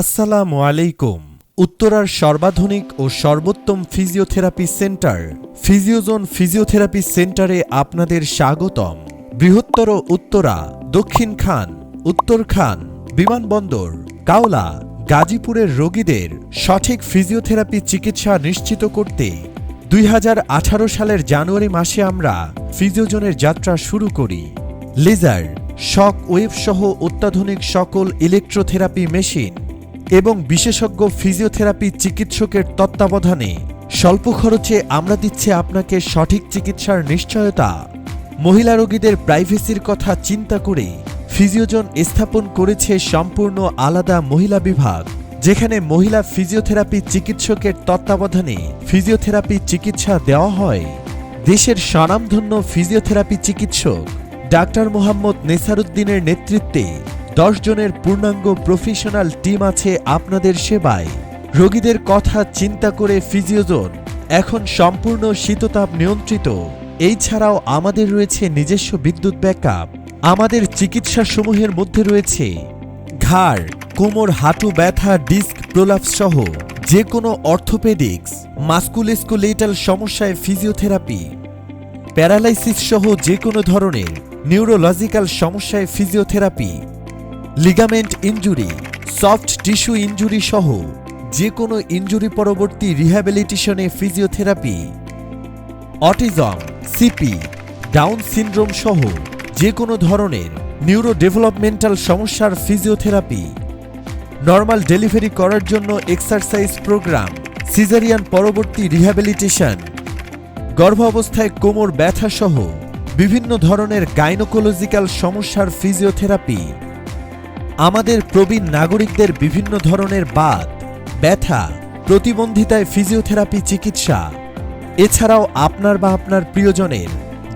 আসসালামু আলাইকুম। উত্তরার সর্বাধুনিক ও সর্বোত্তম ফিজিওথেরাপি সেন্টার ফিজিওজোন ফিজিওথেরাপি সেন্টারে আপনাদের স্বাগতম। বৃহত্তর উত্তরা, দক্ষিণ খান, উত্তর খান, বিমানবন্দর, কাওলা, গাজীপুরের রোগীদের সঠিক ফিজিওথেরাপি চিকিৎসা নিশ্চিত করতে 2018 সালের জানুয়ারি মাসে আমরা ফিজিওজোনের যাত্রা শুরু করি। লেজার, শক ওয়েভ সহ অত্যাধুনিক সকল ইলেকট্রোথেরাপি মেশিন এবং বিশেষজ্ঞ ফিজিওথেরাপি চিকিৎসকের তত্ত্বাবধানে স্বল্প খরচে আমরা দিচ্ছি আপনাকে সঠিক চিকিৎসার নিশ্চয়তা। মহিলা রোগীদের প্রাইভেসির কথা চিন্তা করে ফিজিওজোন স্থাপন করেছে সম্পূর্ণ আলাদা মহিলা বিভাগ, যেখানে মহিলা ফিজিওথেরাপি চিকিৎসকের তত্ত্বাবধানে ফিজিওথেরাপি চিকিৎসা দেওয়া হয়। দেশের স্বনামধন্য ফিজিওথেরাপি চিকিৎসক ডাক্তার মোহাম্মদ নেসারউদ্দিনের নেতৃত্বে 10 জনের পূর্ণাঙ্গ প্রফেশনাল টিম আছে আপনাদের সেবায়। রোগীদের কথা চিন্তা করে ফিজিওজোন এখন সম্পূর্ণ শীততাপ নিয়ন্ত্রিত। এছাড়াও আমাদের রয়েছে নিজস্ব বিদ্যুৎ ব্যাকআপ। আমাদের চিকিৎসাসমূহের মধ্যে রয়েছে ঘাড়, কোমর, হাঁটু ব্যথা, ডিস্ক প্রলাপস সহ যে কোনো অর্থোপেডিক্স, মাস্কুলোস্কেলেটাল সমস্যায় ফিজিওথেরাপি, প্যারালাইসিস সহ যে কোনো ধরনের নিউরোলজিক্যাল সমস্যায় physiotherapy, ligament injury, soft tissue injury সহ যে কোনো ইনজুরি পরবর্তী রিহ্যাবিলিটেশনে physiotherapy, autism, CP, down syndrome সহ যে কোনো ধরনের নিউরো ডেভেলপমেন্টাল সমস্যার ফিজিওথেরাপি, নর্মাল ডেলিভারি করার জন্য এক্সারসাইজ প্রোগ্রাম, সিজারিয়ান পরবর্তী রিহ্যাবিলিটেশন, গর্ভাবস্থায় কোমর ব্যথা সহ বিভিন্ন ধরনের গাইনোকোলজিক্যাল সমস্যার ফিজিওথেরাপি, আমাদের প্রবীণ নাগরিকদের বিভিন্ন ধরনের বাত, ব্যথা, প্রতিবন্ধিতায় ফিজিওথেরাপি চিকিৎসা। এছাড়াও আপনার বা আপনার প্রিয়জনের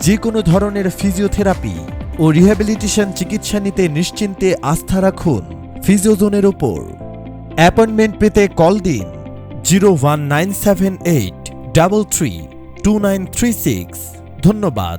যে কোনো ধরনের ফিজিওথেরাপি ও রিহ্যাবিলিটেশন চিকিৎসা নিতে নিশ্চিন্তে আস্থা রাখুন ফিজিওজোনের ওপর। অ্যাপয়েন্টমেন্ট পেতে কল দিন 01978 332936। ধন্যবাদ।